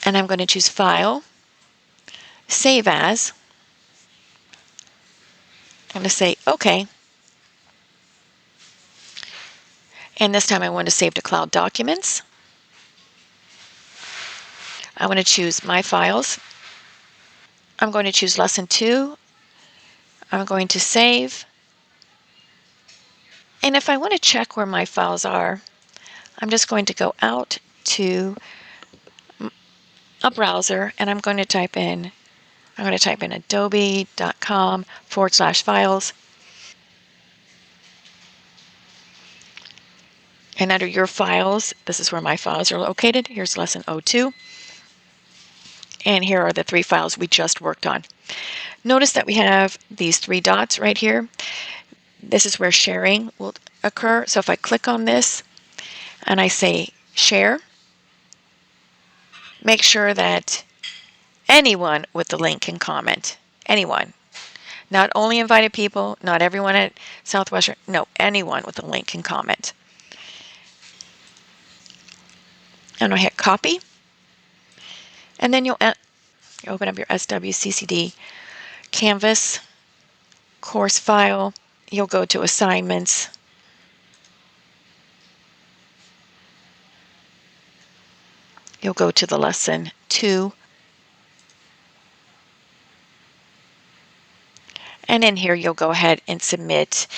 And I'm going to choose File, Save As. I'm going to say OK. And this time I want to save to Cloud Documents. I want to choose My Files. I'm going to choose Lesson 2. I'm going to save. And if I want to check where my files are, I'm just going to go out to a browser and I'm going to type in adobe.com/files. And under your files, this is where my files are located. Here's lesson 02. And here are the 3 files we just worked on. Notice that we have these 3 dots right here. This is where sharing will occur. So if I click on this and I say share, make sure that anyone with the link can comment. Anyone. Not only invited people, not everyone at Southwestern. No, anyone with a link can comment. And I hit copy. And then you'll open up your SWCCD Canvas course file. You'll go to assignments. You'll go to the lesson 2. And in here, you'll go ahead and submit